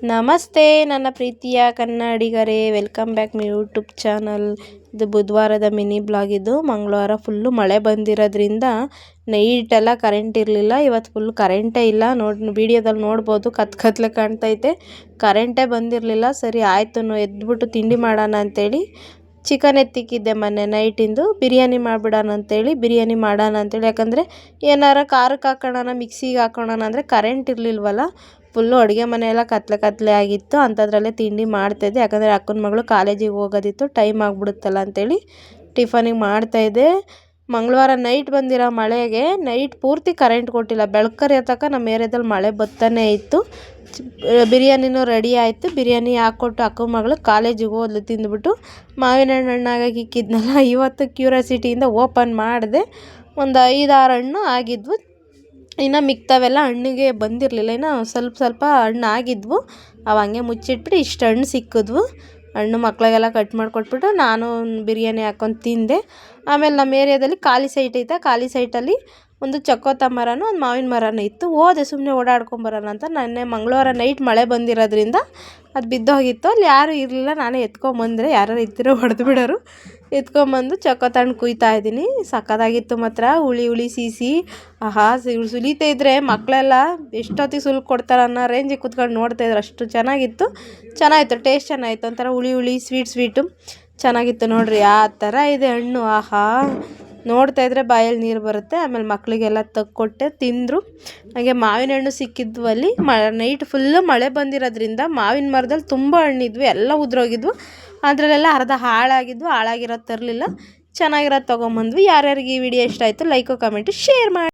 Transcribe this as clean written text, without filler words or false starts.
ನಮಸ್ತೆ ನನ್ನ ಪ್ರೀತಿಯ ಕನ್ನಡಿಗರೇ, welcome back my YouTube channel. ಇದು ಬುಧವಾರದ ಮಿನಿ ಬ್ಲಾಗ್. ಇದು ಮಂಗಳವಾರ ಫುಲ್ಲು ಮಳೆ ಬಂದಿರೋದ್ರಿಂದ ನೈಟೆಲ್ಲ ಕರೆಂಟ್ ಇರಲಿಲ್ಲ. ಇವತ್ತು ಫುಲ್ ಕರೆಂಟೇ ಇಲ್ಲ. ವಿಡಿಯೋದಲ್ಲಿ ನೋಡ್ಬೋದು, ಕತ್ಲೆ ಕಾಣ್ತೈತೆ. ಕರೆಂಟೇ ಬಂದಿರಲಿಲ್ಲ. ಸರಿ ಆಯಿತು ಎದ್ಬಿಟ್ಟು ತಿಂಡಿ ಮಾಡೋಣ ಅಂತೇಳಿ ಚಿಕನ್ ಎತ್ತಿಕ್ಕಿದ್ದೆ ಮೊನ್ನೆ ನೈಟಿಂದು. ಬಿರಿಯಾನಿ ಮಾಡಿಬಿಡೋಣ ಅಂತೇಳಿ ಯಾಕಂದರೆ ಏನಾರ ಖಾರಕ್ಕೆ ಹಾಕೋಣ, ಮಿಕ್ಸಿಗೆ ಹಾಕೋಣ ಅಂದರೆ ಕರೆಂಟ್ ಇರಲಿಲ್ವಲ್ಲ. ಫುಲ್ಲು ಅಡುಗೆ ಮನೆಯೆಲ್ಲ ಕತ್ಲೆ ಆಗಿತ್ತು. ಅಂಥದ್ರಲ್ಲೇ ತಿಂಡಿ ಮಾಡ್ತಾಯಿದ್ದೆ. ಯಾಕಂದರೆ ಅಕ್ಕನ ಮಗಳು ಕಾಲೇಜಿಗೆ ಹೋಗೋದಿತ್ತು, ಟೈಮ್ ಆಗಿಬಿಡುತ್ತಲ್ಲ ಅಂತೇಳಿ ಟಿಫನಿಗೆ ಮಾಡ್ತಾಯಿದ್ದೆ. ಮಂಗಳವಾರ ನೈಟ್ ಬಂದಿರೋ ಮಳೆಗೆ ನೈಟ್ ಪೂರ್ತಿ ಕರೆಂಟ್ ಕೊಟ್ಟಿಲ್ಲ. ಬೆಳಕರಿ ತನಕ ನಮ್ಮ ಏರಿಯಾದಲ್ಲಿ ಮಳೆ ಬತ್ತಾನೇ ಇತ್ತು. ಬಿರಿಯಾನಿನೂ ರೆಡಿ ಆಯಿತು. ಬಿರಿಯಾನಿ ಹಾಕ್ಕೊಟ್ಟು ಅಕ್ಕನ ಮಗಳು ಕಾಲೇಜಿಗೆ ಹೋದ್ಲು ತಿಂದುಬಿಟ್ಟು. ಮಾವಿನ ಹಣ್ಣಾಗಿ ಇಕ್ಕಿದ್ನಲ್ಲ, ಇವತ್ತು ಕ್ಯೂರಿಯಾಸಿಟಿಯಿಂದ ಓಪನ್ ಮಾಡಿದೆ. ಒಂದು 5-6 ಹಣ್ಣು ಆಗಿದ್ವು. ಇನ್ನು ಮಿಕ್ತವೆಲ್ಲ ಹಣ್ಣಿಗೆ ಬಂದಿರಲಿಲ್ಲ. ಇನ್ನು ಸ್ವಲ್ಪ ಹಣ್ಣು ಆಗಿದ್ವು. ಅವು ಹಂಗೆ ಮುಚ್ಚಿಟ್ಬಿಟ್ಟು ಇಷ್ಟು ಹಣ್ಣು ಸಿಕ್ಕಿದ್ವು. ಹಣ್ಣು ಮಕ್ಕಳಿಗೆಲ್ಲ ಕಟ್ ಮಾಡಿಕೊಟ್ಬಿಟ್ಟು ನಾನು ಬಿರಿಯಾನಿ ಹಾಕ್ಕೊಂಡು ತಿಂದೆ. ಆಮೇಲೆ ನಮ್ಮ ಏರಿಯಾದಲ್ಲಿ ಖಾಲಿ ಸೈಟ್ ಐತೆ. ಖಾಲಿ ಸೈಟಲ್ಲಿ ಒಂದು ಚಕ್ಕೋತ ಮರನೂ ಒಂದು ಮಾವಿನ ಮರನೂ ಇತ್ತು. ಹೋದೆ ಸುಮ್ಮನೆ ಓಡಾಡ್ಕೊಂಬರೋಣ ಅಂತ. ನೆನ್ನೆ ಮಂಗಳವಾರ ನೈಟ್ ಮಳೆ ಬಂದಿರೋದ್ರಿಂದ ಅದು ಬಿದ್ದೋಗಿತ್ತು. ಅಲ್ಲಿ ಯಾರೂ ಇರಲಿಲ್ಲ. ನಾನೇ ಎತ್ಕೊಂಬಂದರೆ, ಯಾರು ಇದ್ದರೆ ಹೊಡೆದು ಬಿಡೋರು. ಎತ್ಕೊಂಬಂದು ಚಕ್ಕೋತ ಹಣ್ಣು ಕುಯ್ತಾ ಇದ್ದೀನಿ. ಸಕ್ಕತ್ತಾಗಿತ್ತು ಮಾತ್ರ. ಹುಳಿ ಸಿಹಿ. ಆಹಾ, ಸುಲಿತಾ ಇದ್ದರೆ ಮಕ್ಕಳೆಲ್ಲ ಎಷ್ಟೊತ್ತಿಗೆ ಸುಲ್ಕು ಕೊಡ್ತಾರೆ ಅನ್ನೋ ರೇಂಜಿಗೆ ಕೂತ್ಕೊಂಡು ನೋಡ್ತಾಯಿದ್ರು. ಅಷ್ಟು ಚೆನ್ನಾಗಿತ್ತು. ಟೇಸ್ಟ್ ಚೆನ್ನಾಗಿತ್ತು. ಒಂಥರ ಹುಳಿ ಸ್ವೀಟು ಚೆನ್ನಾಗಿತ್ತು ನೋಡ್ರಿ. ಆ ಥರ ಇದೆ ಹಣ್ಣು. ಆಹಾ, ನೋಡ್ತಾಯಿದ್ರೆ ಬಾಯಲ್ಲಿ ನೀರು ಬರುತ್ತೆ. ಆಮೇಲೆ ಮಕ್ಕಳಿಗೆಲ್ಲ ತಕ್ಕೊಟ್ಟೆ, ತಿಂದರು. ಹಾಗೆ ಮಾವಿನ ಹಣ್ಣು ಸಿಕ್ಕಿದ್ವು ಅಲ್ಲಿ. ನೈಟ್ ಫುಲ್ಲು ಮಳೆ ಬಂದಿರೋದ್ರಿಂದ ಮಾವಿನ ಮರದಲ್ಲಿ ತುಂಬ ಹಣ್ಣಿದ್ವು. ಎಲ್ಲ ಉದ್ರೋಗಿದ್ವು. ಅದರಲ್ಲೆಲ್ಲ ಅರ್ಧ ಹಾಳಾಗಿರೋದು ತರಲಿಲ್ಲ. ಚೆನ್ನಾಗಿರೋದು ತೊಗೊಂಬಂದ್ವಿ. ಯಾರ್ಯಾರಿಗೆ ಈ ವಿಡಿಯೋ ಇಷ್ಟ ಆಯಿತು ಲೈಕು, ಕಮೆಂಟು, ಶೇರ್ ಮಾಡಿ.